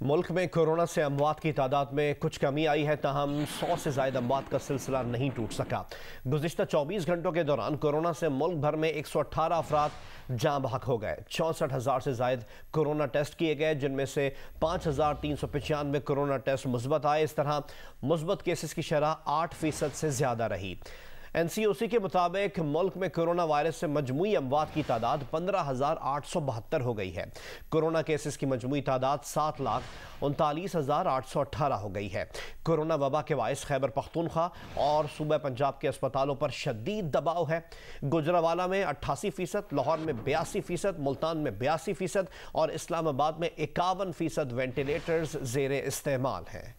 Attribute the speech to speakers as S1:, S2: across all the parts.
S1: मुल्क में कोरोना से अमवात की तादाद में कुछ कमी आई है, ताहम 100 से ज़ायद अमवात का सिलसिला नहीं टूट सका। गुज़िश्ता 24 घंटों के दौरान कोरोना से मुल्क भर में 118 अफराद जाँ बहक हो गए। 64,000 से ज़ायद कोरोना टेस्ट किए गए, जिनमें से 5,395 कोरोना टेस्ट मुस्बत आए। इस तरह मुस्बत केसेस की शरह 8% से ज़्यादा रही। NCOC के मुताबिक मुल्क में कोरोना वायरस से मजमूई अमवात की तादाद 15,872 हो गई है। कोरोना केसेस की मजमूई तादाद 7,39,818 हो गई है। कोरोना वबा के बाइस खैबर पख्तूनख्वा और सूबा पंजाब के अस्पतालों पर शदीद दबाव है। गुजरावाला में 88%, लाहौर में 82%, मुल्तान में 82% और इस्लामाबाद में 51% वेंटिलेटर्स ज़ेरे इस्तेमाल हैं।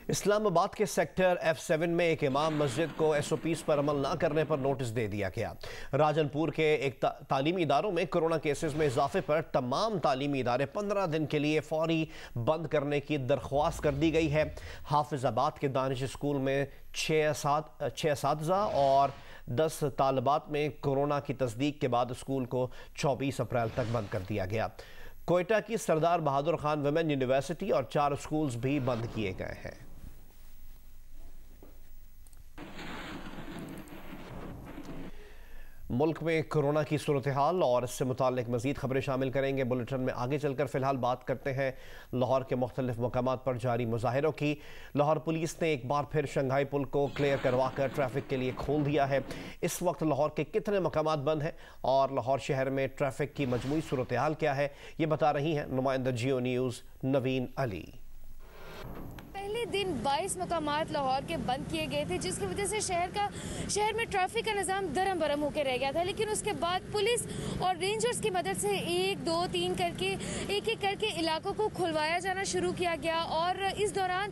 S1: इस्लामाबाद के सेक्टर F7 में एक इमाम मस्जिद को SOPs पर अमल न करने पर नोटिस दे दिया गया। राजनपुर के एक तालीमी इदारों में कोरोना केसेस में इजाफे पर तमाम तालीमी इदारे 15 दिन के लिए फौरी बंद करने की दरख्वास्त कर दी गई है। हाफिजाबाद के दानिश स्कूल में 6 असातिज़ा और 10 तालिबात में कोरोना की तस्दीक के बाद स्कूल को 24 अप्रैल तक बंद कर दिया गया। कोयटा की सरदार बहादुर खान वुमेन यूनिवर्सिटी और 4 स्कूल्स भी बंद किए गए हैं। मुल्क में कोरोना की सूरत हाल और इससे मुताल्लिक मज़ीद खबरें शामिल करेंगे बुलेटिन में आगे चलकर। फ़िलहाल बात करते हैं लाहौर के मुख्तलिफ मकामात पर जारी मुजाहिरों की। लाहौर पुलिस ने एक बार फिर शंघाई पुल को क्लियर करवा कर ट्रैफिक के लिए खोल दिया है। इस वक्त लाहौर के कितने मकामात बंद हैं और लाहौर शहर में ट्रैफिक की मजमूई सूरत हाल क्या है, ये बता रही हैं नुमाइंदा जियो न्यूज़ नवीन अली।
S2: पहले दिन 22 मकामात लाहौर के बंद किए गए थे, जिसकी वजह से शहर में ट्रैफिक का निज़ाम दरम बरम होकर रह गया था। लेकिन उसके बाद पुलिस और रेंजर्स की मदद से 1, 2, 3 करके एक करके इलाकों को खुलवाया जाना शुरू किया गया और इस दौरान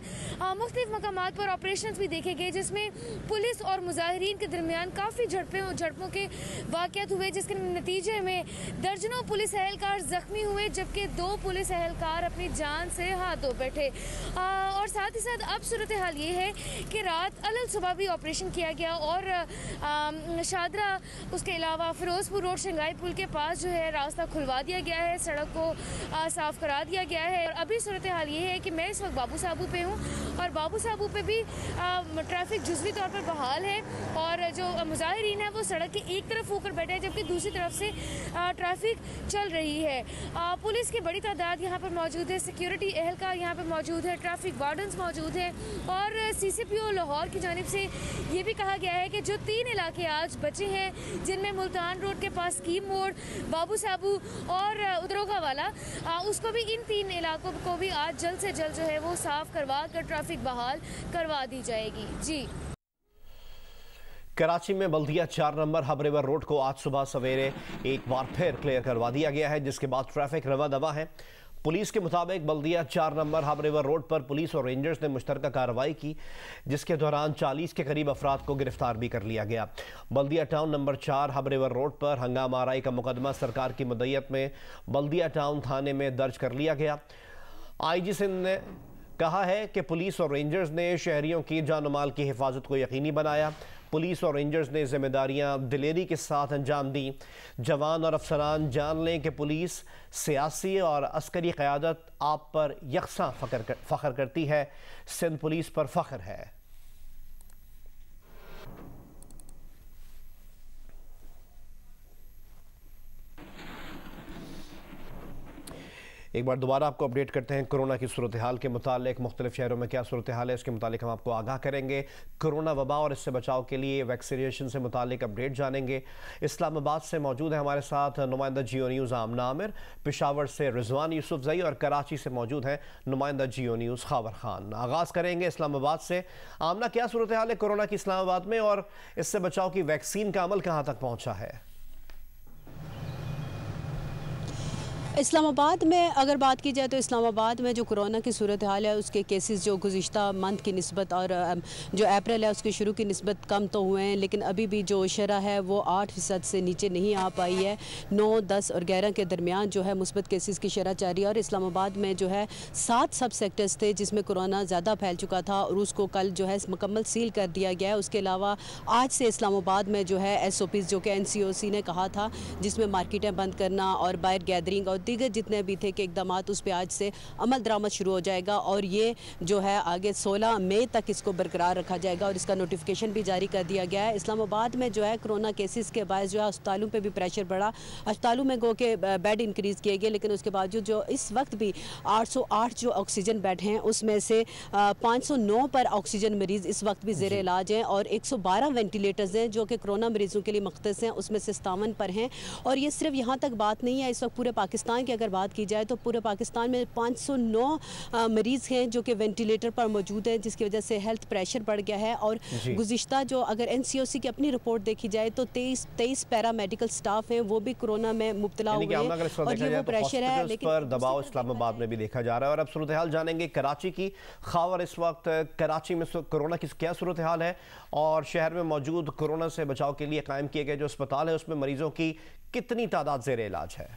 S2: मुख्तलिफ मकामात पर ऑपरेशंस भी देखे गए, जिसमें पुलिस और मुजाहिरीन के दरमियान काफ़ी झड़पों के वाक़यात हुए, जिसके नतीजे में दर्जनों पुलिस एहलकार ज़ख्मी हुए, जबकि 2 पुलिस एहलकार अपनी जान से हाथ धो बैठे। और साथ ही साथ अब सूरत हाल ये है कि रात अलल सुबह भी ऑपरेशन किया गया और शादरा, उसके अलावा फिरोजपुर रोड शंघाई पुल के पास जो है रास्ता खुलवा दिया गया है, सड़क को साफ करा दिया गया है। और अभी सूरत हाल ये है कि मैं इस वक्त बाबू साहबू पे हूँ और बाबू साहबू पे भी ट्रैफिक जुज़वी तौर पर बहाल है और जो मुजाहिरीन है वो सड़क के एक तरफ होकर बैठे हैं, जबकि दूसरी तरफ से ट्रैफिक चल रही है। पुलिस की बड़ी तादाद यहाँ पर मौजूद है, सिक्योरिटी एहलकार यहाँ पर मौजूद है, ट्रैफिक वार्डन्स मौजूद है और CCPO लाहौर की जानिब से ये भी कहा गया है कि जो 3 इलाके आज बचे हैं, जिनमें मुल्तान रोड के पास स्कीम मोड़, बाबू साहबू और उदरोगा वाला, उसको भी इन 3 इलाकों को भी आज जल्द से जल्द जो है वो साफ करवा कर ट्रैफिक बहाल करवा दी जाएगी। जी।
S1: कराची में बल्दिया 4 नंबर हब रिवर रोड को आज सुबह सवेरे एक बार फिर क्लियर करवा दिया गया है, जिसके बाद ट्रैफिक रवा दवा है। पुलिस के मुताबिक बल्दिया 4 नंबर हब रिवर रोड पर पुलिस और रेंजर्स ने मुश्तरका कार्रवाई की, जिसके दौरान 40 के करीब अफराद को गिरफ्तार भी कर लिया गया। Baldia town number 4 Hub river road पर हंगामा आराई का मुकदमा सरकार की मदयत में बल्दिया टाउन थाने में दर्ज कर लिया गया। IG सिंध ने कहा है कि पुलिस और रेंजर्स ने शहरियों की जान माल की हिफाजत को यकीनी बनाया। पुलिस और रेंजर्स ने जिम्मेदारियां दिलेरी के साथ अंजाम दी। जवान और अफसरान जान लें कि पुलिस, सियासी और अस्करी क़यादत आप पर यकसा फ़ख्र करती है। सिंध पुलिस पर फ़ख्र है। एक बार दोबारा आपको अपडेट करते हैं कोरोना की सूरत हाल के मुतालिक। मुख्तलिफ शहरों में क्या सूरत हाल है इसके मुतालिक हम आपको आगाह करेंगे। कोरोना वबा और इससे बचाव के लिए वैक्सीनेशन से मुतालिक अपडेट जानेंगे। इस्लामाबाद से मौजूद है हमारे साथ नुमाइंदा जियो न्यूज़ आमना आमिर, पेशावर से रिजवान यूसुफजई और कराची से मौजूद हैं नुमाइंदा जियो न्यूज़ खावर खान। आगाज़ करेंगे इस्लामाबाद से। आमना, क्या सूरत हाल है कोरोना की इस्लामाबाद में और इससे बचाव की वैक्सीन का अमल कहाँ तक पहुँचा है?
S3: इस्लामाबाद में अगर बात की जाए तो इस्लामाबाद में जो कोरोना की सूरत हाल है उसके केसेस जो गुज़िश्ता मंथ की निस्बत और जो अप्रैल है उसके शुरू की निस्बत कम तो हुए हैं, लेकिन अभी भी जो शरह है वो 8% से नीचे नहीं आ पाई है। 9, 10 और 11 के दरमियान जो है मुस्बत केसेस की शरह जारी है और इस्लामाबाद में जो है 7 सब सेक्टर्स थे जिसमें कोरोना ज़्यादा फैल चुका था और उसको कल जो है मुकम्मल सील कर दिया गया है। उसके अलावा आज से इस्लामाबाद में जो है SOPs जो कि NCOC ने कहा था जिसमें मार्केटें बंद करना और बाहर गैदरिंग और दीगर जितने भी थे कि इकदाम उस पर आज से अमल दरामद शुरू हो जाएगा और ये जो है आगे 16 मई तक इसको बरकरार रखा जाएगा और इसका नोटिफिकेशन भी जारी कर दिया गया है। इस्लामाबाद में जो है कोरोना केसेस के बायस जो है अस्पतालों पे भी प्रेशर बढ़ा, अस्पतालों में गो के बेड इंक्रीज़ किए गए, लेकिन उसके बावजूद जो इस वक्त भी 808 जो ऑक्सीजन बेड हैं उसमें से 509 पर ऑक्सीजन मरीज़ इस वक्त भी ज़ेर इलाज हैं और 112 वेंटिलेटर्स हैं जो कि कोरोना मरीज़ों के लिए मख्तस हैं, उसमें से 57 पर हैं। और ये सिर्फ यहाँ तक बात नहीं है, इस वक्त पूरे पाकिस्तान की अगर बात की जाए तो पूरे पाकिस्तान में 509 मरीज़ हैं जो कि वेंटिलेटर पर मौजूद हैं, जिसकी वजह से हेल्थ प्रेशर बढ़ गया है। और गुज़िश्ता जो अगर NCOC की अपनी रिपोर्ट देखी जाए तो 23 पैरा मेडिकल स्टाफ हैं वो भी कोरोना में मुब्तला हुए हैं और ये वो प्रेशर है। लेकिन
S1: पर दबाव इस्लामाबाद में भी देखा जा रहा है और अब सूरत हाल जानेंगे कराची की। खबर इस वक्त कराची में कोरोना की क्या सूरत हाल है और शहर में मौजूद कोरोना से बचाव के लिए कायम किए गए जो अस्पताल है उसमें मरीजों की कितनी तादाद ज़ेर इलाज है?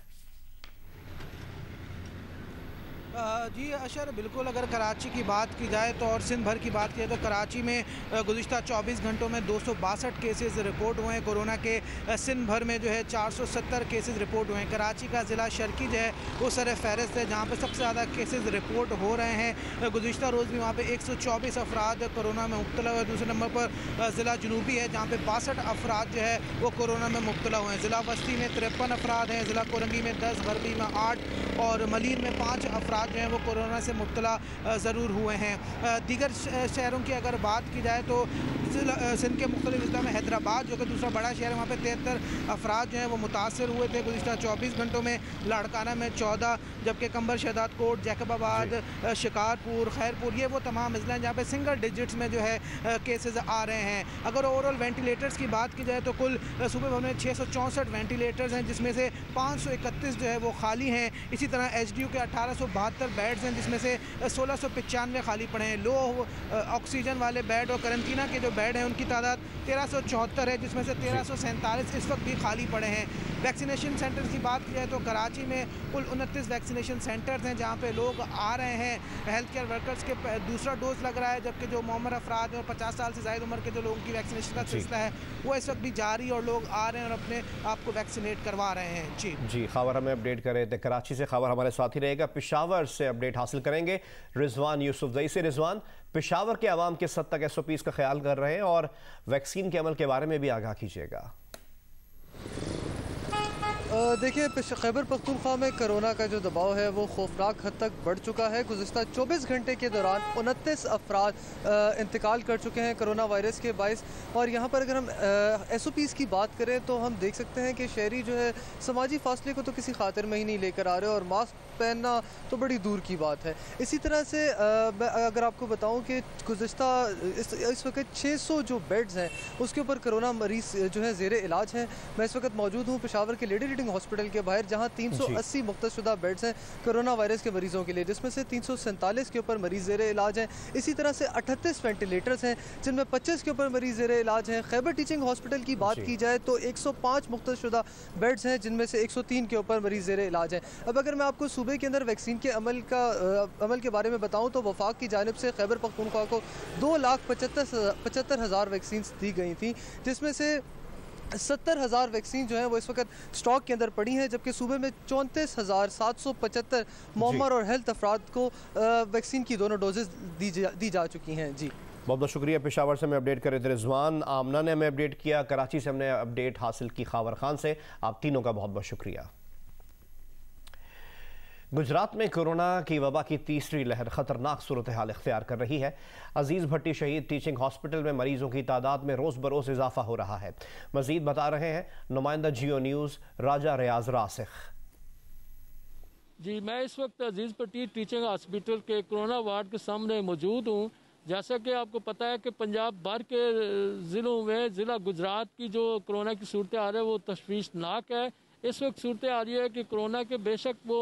S4: जी अशर, बिल्कुल अगर कराची की बात की जाए तो और सिंध भर की बात की जाए तो कराची में गुज़िश्ता 24 घंटों में 262 केसेस रिपोर्ट हुए हैं कोरोना के। सिंध भर में जो है 470 केसेस रिपोर्ट हुए हैं। कराची का ज़िला शर्की जो है वो सर फहरिस्त है जहाँ पे सबसे ज़्यादा केसेस रिपोर्ट हो रहे हैं। गुज़िश्ता रोज़ भी वहाँ पे 124 अफराद कोरोना में मुब्तला हुए। दूसरे नंबर पर ज़िला जनूबी है जहाँ पर 62 अफराद जो है वो कोरोना में मुब्तला हुए हैं। ज़िला वस्ती में 53 अफराद हैं, ज़िला कोरंगी में 10, गरबी में 8 और मलीर में 5 अफराद जो हैं वो कोरोना से मुब्तला ज़रूर हुए हैं। दीगर शहरों की अगर बात की जाए तो सिंध के मुख्तलिफ अजला में हैदराबाद जो कि दूसरा बड़ा शहर है वहाँ पे 73 अफराद जो हैं वो मुतासर हुए थे गुज़िश्ता 24 घंटों में। लाड़काना में 14, जबकि कंबर शहदाद कोट, जैकबाबाद, शिकारपुर, खैरपुर ये वो तमाम अजला हैं जहाँ पे सिंगल डिजिट्स में जो है केसेस आ रहे हैं। अगर ओवरऑल वेंटिलेटर्स की बात की जाए तो कुल सूबे भर में 664 वेंटिलेटर्स हैं जिसमें से 531 जो है वो खाली हैं। इसी तरह HDU के 1872 बेड्स हैं जिसमें से 1695 खाली पड़े हैं। लो ऑक्सीजन वाले बेड और करंटीना के जो बेड हैं उनकी तादाद 1374 है जिसमें से 1347 इस वक्त भी खाली पड़े हैं। वैक्सीनेशन सेंटर्स की बात की जाए तो कराची में कुल 29 वैक्सीनेशन सेंटर्स हैं जहाँ पे लोग आ रहे हैं। हेल्थ केयर वर्कर्स के दूसरा डोज लग रहा है, जबकि जो मुअम्मर अफराद हैं और 50 साल से ज़ायद उम्र के जो लोगों की वैक्सीनेशन का सिलसिला है वो इस वक्त भी जारी और लोग आ रहे हैं और अपने आप को वैक्सीनेट करवा रहे हैं। जी
S1: खबर हमें अपडेट कर रहे थे कराची से। खबर हमारे साथ ही रहेगा, पेशावर से अपडेट हासिल करेंगे रिजवान यूसुफजई से। रिजवान, पेशावर के अवाम किस हद तक SOPs का ख्याल कर रहे हैं और वैक्सीन के अमल के बारे में भी आगाह कीजिएगा।
S5: देखिए, खैबर पख्तूनख्वा में कोरोना का जो दबाव है वो खौफनाक हद तक बढ़ चुका है। गुज़िश्ता 24 घंटे के दौरान 29 अफराद इंतकाल कर चुके हैं कोरोना वायरस के बाइस। और यहाँ पर अगर हम SOPs की बात करें तो हम देख सकते हैं कि शहरी जो है समाजी फासले को तो किसी खातिर में ही नहीं लेकर आ रहे और मास्क पहनना तो बड़ी दूर की बात है। इसी तरह से अगर आपको बताऊँ कि गुज़िश्ता इस वक्त 600 जो बेड्स हैं उसके ऊपर कोरोना मरीज़ जो है ज़ेर इलाज हैं। मैं इस वक्त मौजूद हूँ पेशावर के लेडी रीडिंग हॉस्पिटल के बाहर जहां 380 मुख्तसुदा बेड्स हैं कोरोना वायरस के मरीजों के लिए, जिसमें से 347 के ऊपर मरीज ज़ेर इलाज हैं। इसी तरह से 38 वेंटिलेटर्स हैं जिनमें 25 के ऊपर मरीज ज़ेर इलाज हैं। खैबर टीचिंग हॉस्पिटल की बात की जाए तो 105 मुख्तसुदा बेड्स हैं जिनमें से 103 के ऊपर मरीज ज़ेर इलाज हैं। अब अगर मैं आपको सूबे के अंदर वैक्सीन के अमल के बारे में बताऊँ तो वफाक की जानिब से खैबर पख्तूनख्वा को 2,75,000 वैक्सीन दी गई थी, जिसमें से 70,000 वैक्सीन जो है वो इस वक्त स्टॉक के अंदर पड़ी हैं, जबकि सूबे में 34,775 मुअम्मर और हेल्थ अफराद को वैक्सीन की दोनों डोजेज दी जा चुकी हैं। जी
S1: बहुत बहुत शुक्रिया। पेशावर से हमें अपडेट कर रहे थे रिजवान, आमना ने हमें अपडेट किया, कराची से हमने अपडेट हासिल की खबर खान से। आप तीनों का बहुत बहुत शुक्रिया। गुजरात में कोरोना की वबा की तीसरी लहर खतरनाक सूरत हाल इख्तियार कर रही है। अजीज भट्टी शहीद टीचिंग हॉस्पिटल में मरीजों की तादाद में रोज बरोज इजाफा हो रहा है। मजीद बता रहे हैं नुमाइंदा जियो न्यूज़ राजा रियाज रासिख।
S6: जी, मैं इस वक्त अजीज भट्टी टीचिंग हॉस्पिटल के कोरोना वार्ड के सामने मौजूद हूँ। जैसा कि आपको पता है कि पंजाब भर के ज़िलों में ज़िला गुजरात की जो कोरोना की सूरत हाल है वो तशवीशनाक है। इस वक्त सूरत हाल ये है कि कोरोना के बेशक वो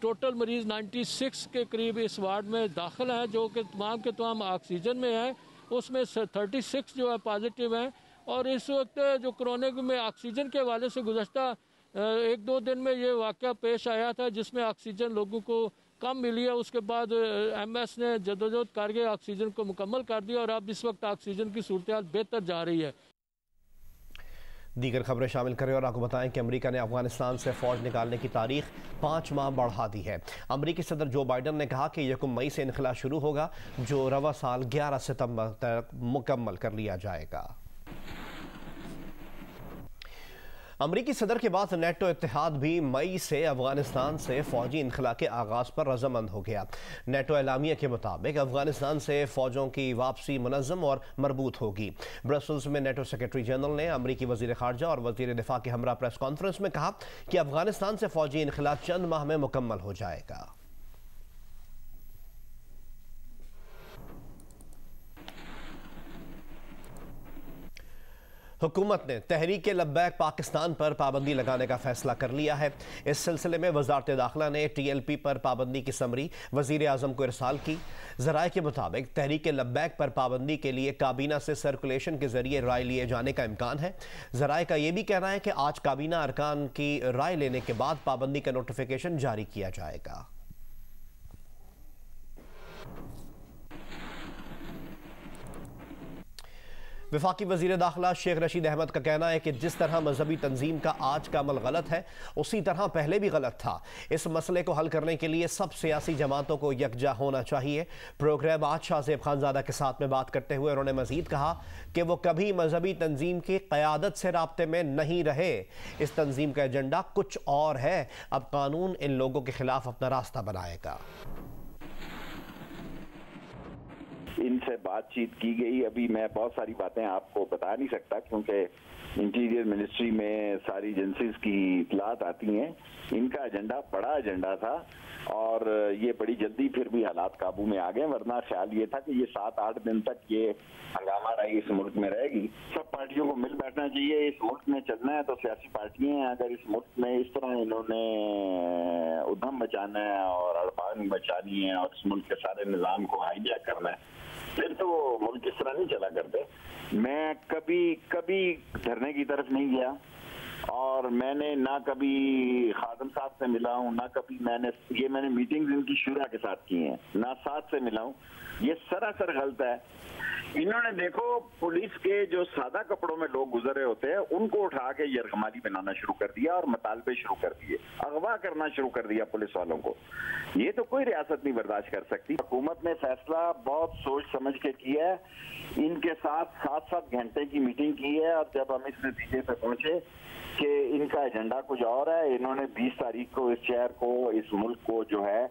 S6: टोटल मरीज़ 96 के करीब इस वार्ड में दाखिल हैं, जो कि तमाम के तमाम ऑक्सीजन में हैं, उसमें 36 जो है पॉजिटिव हैं। और इस वक्त जो कोरोना में ऑक्सीजन के हवाले से गुज़श्ता 1-2 दिन में ये वाक़या पेश आया था जिसमें ऑक्सीजन लोगों को कम मिली है। उसके बाद MS ने जदोजहद करके ऑक्सीजन को मुकम्मल कर दिया और अब इस वक्त ऑक्सीजन की सूरत हाल बेहतर जा रही है।
S1: दीगर खबरें शामिल करें और आपको बताएं कि अमेरिका ने अफगानिस्तान से फौज निकालने की तारीख 5 माह बढ़ा दी है। अमेरिकी सदर जो बाइडन ने कहा कि 1 मई से इनखला शुरू होगा, जो रवा साल 11 सितंबर तक मुकम्मल कर लिया जाएगा। अमरीकी सदर के बाद नेटो इत्तेहाद भी मई से अफगानिस्तान से फौजी इनखला के आगाज़ पर रजामंद हो गया। नेटो एलामिया के मुताबिक अफगानिस्तान से फौजों की वापसी मुनज़्ज़म और मरबूत होगी। ब्रसल्स में नेटो सेक्रेटरी जनरल ने अमरीकी वज़ीर ख़ारजा और वज़ीर दिफ़ा के हमरा प्रेस कॉन्फ्रेंस में कहा कि अफगानिस्तान से फौजी इनखला चंद माह में मुकम्मल हो जाएगा। हुकूमत ने तहरीक लब्बैक पाकिस्तान पर पाबंदी लगाने का फैसला कर लिया है। इस सिलसिले में वज़ारत दाखिला ने TLP पर पाबंदी की समरी वज़ीर आज़म को इरसाल की। ज़राए के मुताबिक तहरीक लब्बैक पर पाबंदी के लिए काबीना से सर्कुलेशन के जरिए राय लिए जाने का इम्कान है। ज़राए का यह भी कहना है कि आज काबीना अरकान की राय लेने के बाद पाबंदी का नोटिफिकेशन जारी किया जाएगा। वफाकी वज़ीर दाखिला शेख रशीद अहमद का कहना है कि जिस तरह मजहबी तंजीम का आज का अमल गलत है, उसी तरह पहले भी गलत था। इस मसले को हल करने के लिए सब सियासी जमातों को यकजा होना चाहिए। प्रोग्राम आज शाहज़ेब खानज़ादा के साथ में बात करते हुए उन्होंने मजीद कहा कि वो कभी मजहबी तंजीम की क़यादत से राब्ते में नहीं रहे। इस तंजीम का एजेंडा कुछ और है। अब कानून इन लोगों के खिलाफ अपना रास्ता बनाएगा।
S7: इनसे बातचीत की गई। अभी मैं बहुत सारी बातें आपको बता नहीं सकता क्योंकि इंटीरियर मिनिस्ट्री में सारी एजेंसीज की इतलात आती हैं। इनका एजेंडा बड़ा एजेंडा था और ये बड़ी जल्दी फिर भी हालात काबू में आ गए, वरना ख्याल ये था कि ये 7-8 दिन तक ये हंगामा रही इस मुल्क में रहेगी। सब पार्टियों को मिल बैठना चाहिए। इस मुल्क में चलना है तो सियासी पार्टियां हैं। अगर इस मुल्क में इस तरह इन्होंने उधम मचाना है और अड़पान मचानी है और इस मुल्क के सारे निज़ाम को हाईजैक करना है, फिर तो मुल्क इस तरह नहीं चला करते। मैं कभी धरने की तरफ नहीं गया और मैंने ना कभी खादम साहब से मिला हूँ, ना कभी मैंने मीटिंग्स इनकी शुरा के साथ की हैं, ना साथ से मिला हूँ। ये सरासर गलत है। इन्होंने देखो पुलिस के जो सादा कपड़ों में लोग गुजरे होते हैं उनको उठा के यरगमाली बनाना शुरू कर दिया और मुतालबे शुरू कर दिए, अगवा करना शुरू कर दिया पुलिस वालों को। ये तो कोई रियासत नहीं बर्दाश्त कर सकती। हुकूमत ने फैसला बहुत सोच समझ के किया है। इनके साथ 7-7 घंटे की मीटिंग की है और जब हम इस नतीजे पे पहुंचे कि इनका एजेंडा कुछ और है, इन्होंने 20 तारीख को इस शहर को, इस मुल्क को जो है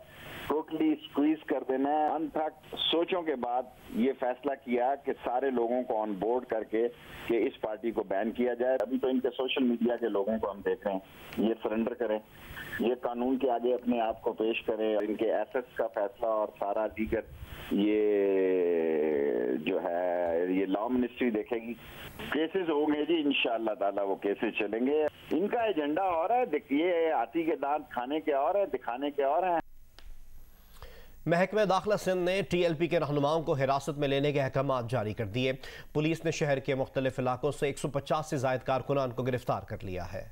S7: टोटली स्क्वीज कर देना है। अंततक सोचों के बाद ये फैसला किया कि सारे लोगों को ऑन बोर्ड करके कि इस पार्टी को बैन किया जाए। अभी तो इनके सोशल मीडिया के लोगों को हम देख रहे हैं, ये सरेंडर करें, ये कानून के आगे अपने आप को पेश करें। इनके एसेट्स का फैसला और सारा दीगर ये जो है ये लॉ मिनिस्ट्री देखेगी। केसेस होंगे जी, इंशाअल्लाह ताला वो केसेस चलेंगे। इनका एजेंडा और है, ये हाथी के दांत खाने के और है, दिखाने के और है।
S1: महकमा दाखिला सिंध ने TLP के रहनुमाओं को हिरासत में लेने के अहकाम जारी कर दिए। पुलिस ने शहर के मुख्तलिफ इलाकों से 150 से जायद कारकुनान को गिरफ्तार कर लिया है।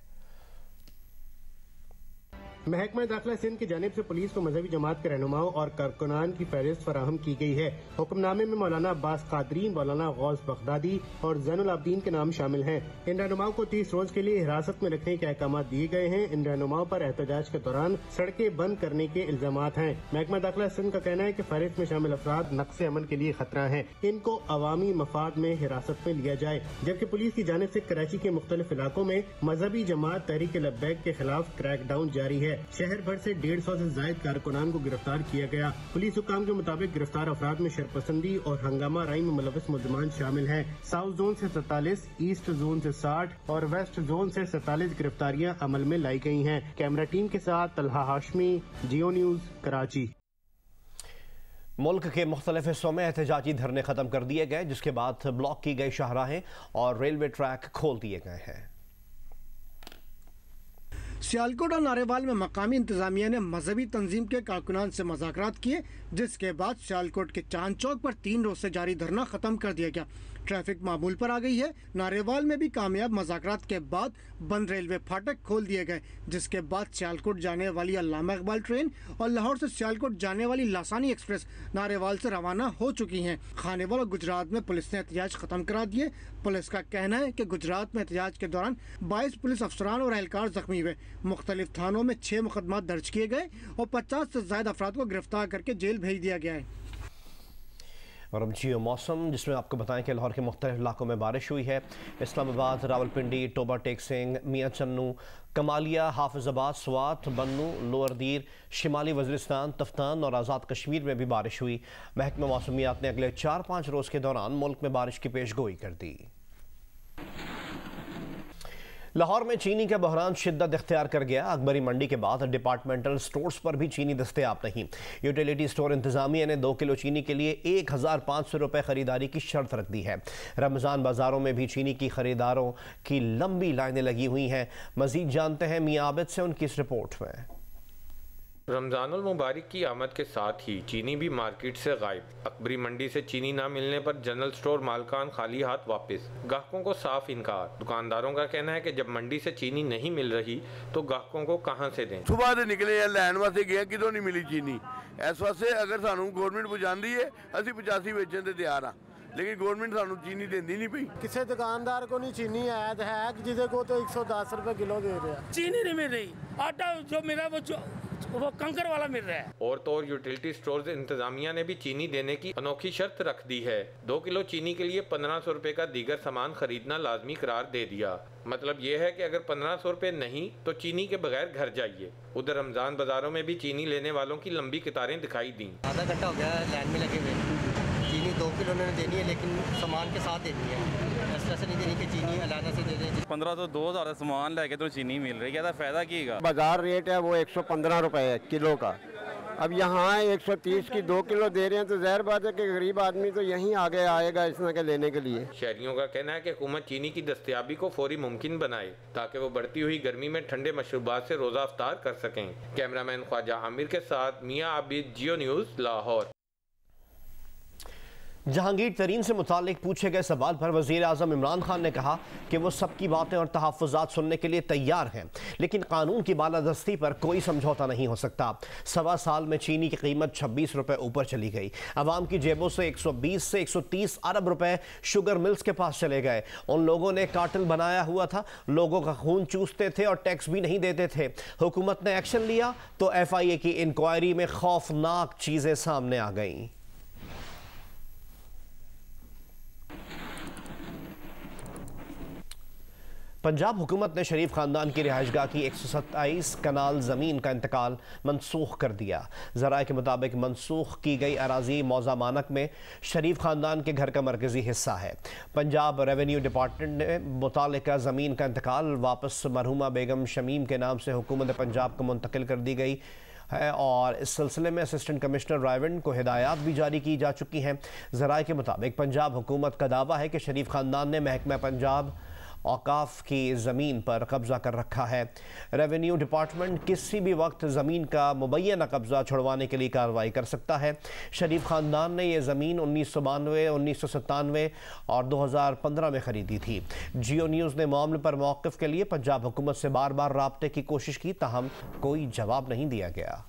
S8: महकमा दाखिला सिंध की जानिब से पुलिस को मजहबी जमात के रहनुमाओं और कारकुनान की फहरिस्त फराहम की गई है। हुक्मनामे में मौलाना अब्बास कादरी, मौलाना गौस बगदादी और जैनुल आबदीन के नाम शामिल हैं। इन रहनुमाओं को 30 रोज के लिए हिरासत में रखने के अहकाम दिए गए हैं। इन रहनुमाओं पर एहतजाज के दौरान सड़कें बंद करने के इल्जामात हैं। महकमा दाखिला सिंध का कहना है कि फहरिस्त में शामिल अफराद नक्शे अमन के लिए खतरा है, इनको अवामी मफाद में हिरासत में लिया जाए। जबकि पुलिस की जानिब से कराची के मुख्तलिफ इलाकों में मजहबी जमात तहरीक लब्बैक के खिलाफ क्रैकडाउन जारी है। शहर भर से 150 से जायद कारकुनान को गिरफ्तार किया गया। पुलिस हुकाम के मुताबिक गिरफ्तार अफराद में शरपसंदी और हंगामा राई में मुलविस मुल्ज़िमान शामिल हैं। साउथ जोन से 47, ईस्ट जोन से 60 और वेस्ट जोन से 47 गिरफ्तारियां अमल में लाई गई हैं। कैमरा टीम के साथ तलहा हाशमी, जियो न्यूज, कराची।
S1: मुल्क के मुख्तलिफ हिस्सों में एहतजाजी धरने खत्म कर दिए गए, जिसके बाद ब्लॉक की गई शाहराहें और रेलवे ट्रैक खोल दिए गए हैं।
S9: सियालकोट और नारेवाल में मकामी इंतजामिया ने मजहबी तंजीम के कारकुनान से मुज़ाकरात किए, जिसके बाद सियालकोट के चांद चौक पर 3 रोज से जारी धरना खत्म कर दिया गया। ट्रैफिक मामूल पर आ गई है। नारेवाल में भी कामयाब मुज़ाकरात के बाद बंद रेलवे फाटक खोल दिए गए, जिसके बाद सियालकोट जाने वाली अल्लामा इकबाल ट्रेन और लाहौर से सियालकोट जाने वाली लासानी एक्सप्रेस नारेवाल से रवाना हो चुकी हैं। खानेवाल और गुजरात में पुलिस ने एहतजाज खत्म करा दिए। पुलिस का कहना है कि गुजरात में एहतजाज के दौरान 22 पुलिस अफसरान और एहलकार जख्मी हुए। मुख्तलिफ थानों में 6 मुकदमा दर्ज किए गए और 50 से ज्यादा अफराद को गिरफ्तार करके जेल भेज दिया गया है।
S1: और अब जियो मौसम, जिसमें आपको बताएं कि लाहौर के मुख्तलिफ इलाकों में बारिश हुई है। इस्लामाबाद, रावलपिंडी, टोबा टेकसिंग, मियाँ चन्नू, कमालिया, हाफिजाबाद, स्वात, बन्नू, लोअर दीर, शिमाली वज़ीरिस्तान, तफ्तान और आज़ाद कश्मीर में भी बारिश हुई। महकमा मौसमियात ने अगले 4-5 रोज़ के दौरान मुल्क में बारिश की पेशगोई कर दी। लाहौर में चीनी का बहरान शिद्दत इख्तियार कर गया। अकबरी मंडी के बाद डिपार्टमेंटल स्टोर्स पर भी चीनी दस्तयाब नहीं। यूटिलिटी स्टोर इंतजामिया ने 2 किलो चीनी के लिए 1500 रुपये खरीदारी की शर्त रख दी है। रमज़ान बाज़ारों में भी चीनी की खरीदारों की लंबी लाइनें लगी हुई हैं। मज़ीद जानते हैं मियां आबिद से उनकी इस रिपोर्ट में।
S10: रमज़ानुल मुबारक की आमद के साथ ही चीनी भी मार्केट से गायब। अकबरी मंडी से चीनी ना मिलने पर जनरल स्टोर मालकान खाली हाथ वापस। ग्राहकों को साफ इनकार। दुकानदारों का कहना है कि जब मंडी से चीनी नहीं मिल रही तो ग्राहकों को कहां से दें।
S11: सुबह से निकले लैन वास्ते गए, कितों नहीं मिली चीनी। इस वास्ते अगर सानू गवर्नमेंट पहुंचाती है असीं 85 बेचने ते तैयार हाँ, लेकिन गवर्नमेंट सानू चीनी देंदी नहीं पई।
S12: किसी दुकानदार को नहीं चीनी ऐद है जिसे को तो 110 रुपए किलो दे रहा है। चीनी नहीं मिल रही, आटा जो मिला वो कंकर वाला मिल रहा है।
S10: और तो और यूटिलिटी स्टोर्स इंतजामिया ने भी चीनी देने की अनोखी शर्त रख दी है। 2 किलो चीनी के लिए 1500 रुपए का दीगर सामान खरीदना लाजमी करार दे दिया। मतलब ये है कि अगर 1500 रुपए नहीं तो चीनी के बगैर घर जाइए। उधर रमजान बाजारों में भी चीनी लेने वालों की लंबी कतारें दिखाई दी।
S13: आधा घंटा हो गया लाइन में लगे हुए। चीनी 2 किलो उन्होंने देनी है, लेकिन सामान के साथ देनी है। ऐसा नहीं देनी कि चीनी अलाना से दे दें।
S14: 1500 2000 सामान लेके तो चीनी मिल रही है, फायदा कीगा।
S15: बाजार रेट है वो 115 रुपए है किलो का। अब यहाँ 130 की 2 किलो दे रहे हैं तो ज़ाहिर बात है कि गरीब आदमी तो यहीं आगे आएगा इस तरह के लेने के लिए।
S10: शहरियों का कहना है कि हुकूमत चीनी की दस्तयाबी को फौरी मुमकिन बनाए ताकि वो बढ़ती हुई गर्मी में ठंडे मशरूबात से रोज़ा अफ्तार कर सकें। कैमरामैन ख्वाजा आमिर के साथ मियाँ आबिद, जियो न्यूज़, लाहौर।
S1: जहांगीर तरीन से मुतालिक पूछे गए सवाल पर वज़ीर आज़म इमरान खान ने कहा कि वो सबकी बातें और तहफ़्फ़ुज़ात सुनने के लिए तैयार हैं, लेकिन कानून की बालादस्ती पर कोई समझौता नहीं हो सकता। 1.25 साल में चीनी की कीमत 26 रुपये ऊपर चली गई। अवाम की जेबों से 120 से 130 अरब रुपए शुगर मिल्स के पास चले गए। उन लोगों ने कार्टेल बनाया हुआ था, लोगों का खून चूसते थे और टैक्स भी नहीं देते थे। हुकूमत ने एक्शन लिया तो FIA की इंक्वायरी में खौफनाक चीज़ें सामने आ गईं। पंजाब हुकूमत ने शरीफ खानदान की रिहाइशगाह की 127 कनाल ज़मीन का इंतकाल मनसूख कर दिया। ज़राए के मुताबिक मनसूख की गई अराजी मौज़ा मानक में शरीफ खानदान के घर का मरकज़ी हिस्सा है। पंजाब रेवेन्यू डिपार्टमेंट ने मुतालिका ज़मीन का इंतकाल वापस मरहुमा बेगम शमीम के नाम से हुकूमत पंजाब को मुंतकिल कर दी गई है और इस सिलसिले में असिस्टेंट कमिश्नर रायविंड को हिदायत भी जारी की जा चुकी हैं। ज़राए के मुताबिक पंजाब हुकूमत का दावा है कि शरीफ खानदान ने महकमा पंजाब औकाफ की ज़मीन पर कब्ज़ा कर रखा है। रेवेन्यू डिपार्टमेंट किसी भी वक्त ज़मीन का मुबैना कब्ज़ा छुड़वाने के लिए कार्रवाई कर सकता है। शरीफ ख़ानदान ने यह ज़मीन 1992, 1997 और 2015 में ख़रीदी थी। जियो न्यूज़ ने मामले पर मौक़िफ़ के लिए पंजाब हुकूमत से बार बार राब्ते की कोशिश की, ताहम कोई जवाब नहीं दिया गया।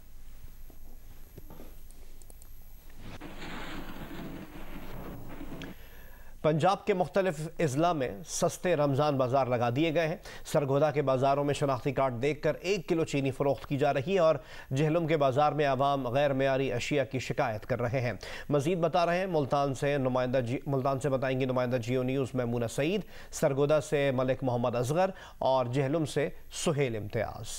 S1: पंजाब के मुख्तलिफ अजला में सस्ते रमज़ान बाज़ार लगा दिए गए हैं। सरगोदा के बाज़ारों में शनाख्ती कार्ड देखकर 1 किलो चीनी फ़रोख्त की जा रही है और जहलुम के बाज़ार में आवाम गैर मेयारी अशिया की शिकायत कर रहे हैं। मज़ीद बता रहे हैं मुल्तान से बताएंगी नुमाइंदा जियो न्यूज़ मैमूना सईद, सरगोदा से मलिक मोहम्मद असगर और जहलुम से सुहेल इम्तियाज़।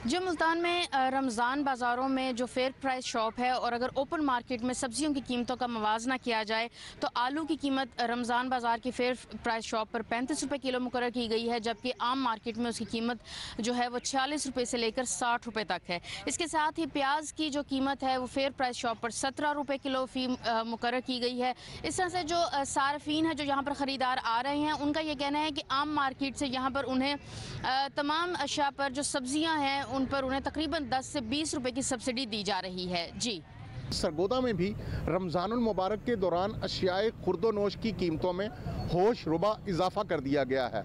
S16: जो मुल्तान में रमज़ान बाज़ारों में जो फेयर प्राइस शॉप है और अगर ओपन मार्केट में सब्जियों की कीमतों का मवाजना किया जाए तो आलू की कीमत रमज़ान बाज़ार की फेयर प्राइस शॉप पर 35 रुपये किलो मुकर्रर की गई है, जबकि आम मार्केट में उसकी कीमत जो है वो 46 रुपये से लेकर 60 रुपये तक है। इसके साथ ही प्याज की जो कीमत है वो फेयर प्राइस शॉप पर 17 रुपये किलो फी मुकर्रर की गई है। इस तरह से जो सार्फिन है जो यहाँ पर ख़रीदार आ रहे हैं उनका ये कहना है कि आम मार्केट से यहाँ पर उन्हें तमाम अशिया पर जो सब्जियाँ हैं उन पर उन्हें तकरीबन 10 से 20 रुपए की सब्सिडी दी जा रही है। जी,
S17: सरगोदा में भी रमज़ानुल मुबारक के दौरान अशियाए खुर्दोनोश की कीमतों में होश रुबा इजाफा कर दिया गया है।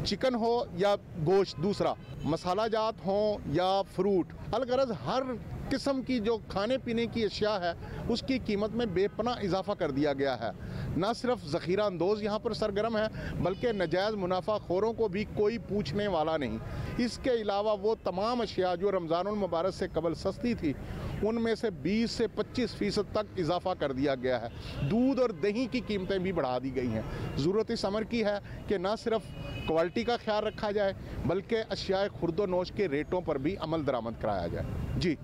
S17: चिकन हो या गोश्त, दूसरा मसाला जात हो या फ्रूट, अलगरज हर किस्म की जो खाने पीने की अशिया है उसकी कीमत में बेपनाह इजाफा कर दिया गया है। न सिर्फ ज़ख़ीरा अंदोज़ यहाँ पर सरगर्म है बल्कि नजायज़ मुनाफा खोरों को भी कोई पूछने वाला नहीं। इसके अलावा वो तमाम अशिया जो रमज़ानुल मुबारक से कबल सस्ती थी उनमें से 20 से 25% तक इजाफा कर दिया गया है। दूध और दही की कीमतें भी बढ़ा दी गई हैं। ज़रूरत इस अमर की है कि न सिर्फ क्वालिटी का ख्याल रखा जाए बल्कि अशियाए खुर्दोनोश के रेटों पर भी अमल दरामद कराया जाए। जी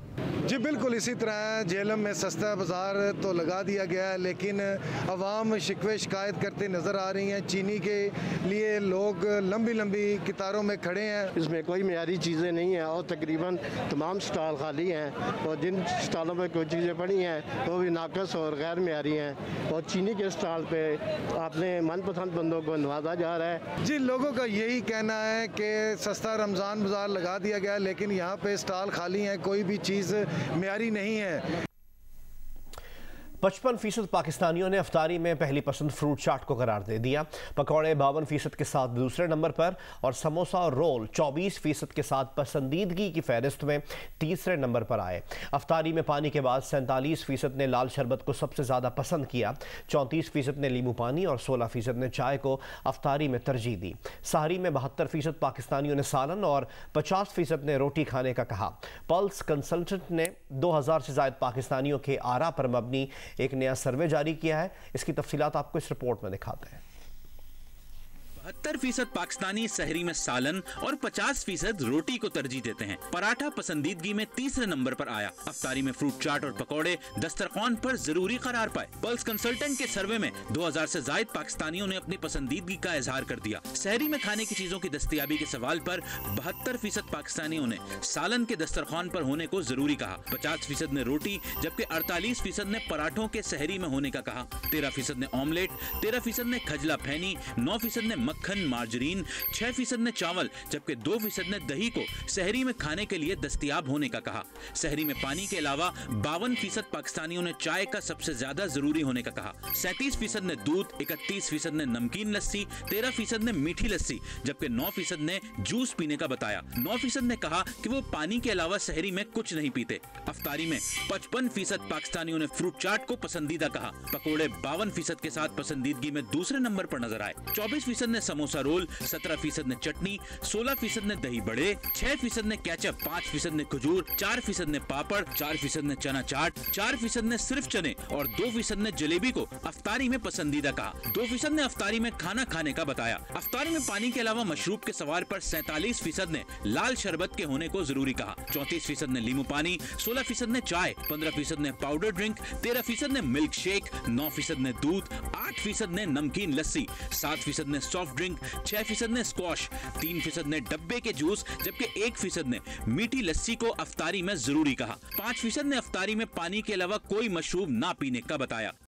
S18: बिल्कुल इसी तरह जेहलम में सस्ता बाज़ार तो लगा दिया गया है, लेकिन अवाम शिकवे शिकायत करते नज़र आ रही हैं। चीनी के लिए लोग लंबी लंबी कतारों में खड़े हैं।
S19: इसमें कोई मेयारी चीज़ें नहीं हैं और तकरीबन तमाम स्टॉल खाली हैं और जिन स्टॉलों में कोई चीज़ें पड़ी हैं वो भी नाकस और गैर मेयारी हैं और चीनी के स्टॉल पे अपने मनपसंद बंदों को नवाजा जा रहा है।
S18: जी, लोगों का यही कहना है कि सस्ता रमज़ान बाज़ार लगा दिया गया लेकिन यहाँ पे स्टॉल खाली हैं, कोई भी चीज़ मेयारी नहीं है।
S1: 55% पाकिस्तानियों ने अफ्तारी में पहली पसंद फ्रूट चाट को करार दे दिया। पकौड़े 52% के साथ दूसरे नंबर पर और समोसा और रोल 24% के साथ पसंदीदगी की फहरिस्त में तीसरे नंबर पर आए। अफ्तारी में पानी के बाद 47% ने लाल शरबत को सबसे ज़्यादा पसंद किया, 34% ने नींबू पानी और 16% ने चाय को अफ्तारी में तरजीह दी। सहरी में 72% पाकिस्तानियों ने सालन और 50% ने रोटी खाने का कहा। पल्स कंसल्टेंट ने 2000 से ज़ायद पाकिस्तानियों के आरा पर मबनी एक नया सर्वे जारी किया है। इसकी तफसीलात आपको इस रिपोर्ट में दिखाते हैं।
S20: 72% पाकिस्तानी सहरी में सालन और 50% रोटी को तरजीह देते हैं। पराठा पसंदीदगी में तीसरे नंबर पर आया। अफ्तारी में फ्रूट चाट और पकौड़े दस्तरखान पर जरूरी करार पाए। पल्स कंसल्टेंट के सर्वे में 2000 से जायद पाकिस्तानियों ने अपनी पसंदीदगी का इजहार कर दिया। सहरी में खाने की चीजों की दस्तयाबी के सवाल पर 72% पाकिस्तानियों ने सालन के दस्तरखान पर होने को जरूरी कहा। 50% ने रोटी जबकि 48% ने पराठों के सहरी में होने का कहा। 13% ने ऑमलेट, 13% ने खजला फैनी, 9% ने मक्खन मार्जरीन, 6% ने चावल जबकि 2% ने दही को सहरी में खाने के लिए दस्तयाब होने का कहा। सहरी में पानी के अलावा 52% पाकिस्तानियों ने चाय का सबसे ज्यादा जरूरी होने का कहा। 37% ने दूध, 31% ने नमकीन लस्सी, 13% ने मीठी लस्सी जबकि 9% ने जूस पीने का बताया। 9% ने कहा कि वो पानी के अलावा सहरी में कुछ नहीं पीते। अफ्तारी में 55% पाकिस्तानियों ने फ्रूट चाट को पसंदीदा कहा। पकौड़े 52% के साथ पसंदीदगी में दूसरे नंबर पर नजर आए। 24% ने समोसा रोल, 17% ने चटनी, 16% ने दही बड़े, 6% ने केचप, 5% ने खजूर, 4% ने पापड़, 4% ने चना चाट, 4% ने सिर्फ चने और 2% ने जलेबी को अफ्तारी में पसंदीदा कहा। 2% ने अफ्तारी में खाना खाने का बताया। अफ्तारी में पानी के अलावा मशरूब के सवाल पर 47% ने लाल शरबत के होने को जरूरी कहा। 34% ने नींबू पानी, 16% ने चाय, 15% ने पाउडर ड्रिंक, 13% ने मिल्क शेक, 9% ने दूध, 8% ने नमकीन लस्सी, 7% ने सॉफ्ट ड्रिंक, 6% ने स्क्वॉश, 3% ने डब्बे के जूस जबकि 1% ने मीठी लस्सी को अफ्तारी में जरूरी कहा। 5% ने अफ्तारी में पानी के अलावा कोई मशरूब ना पीने का बताया।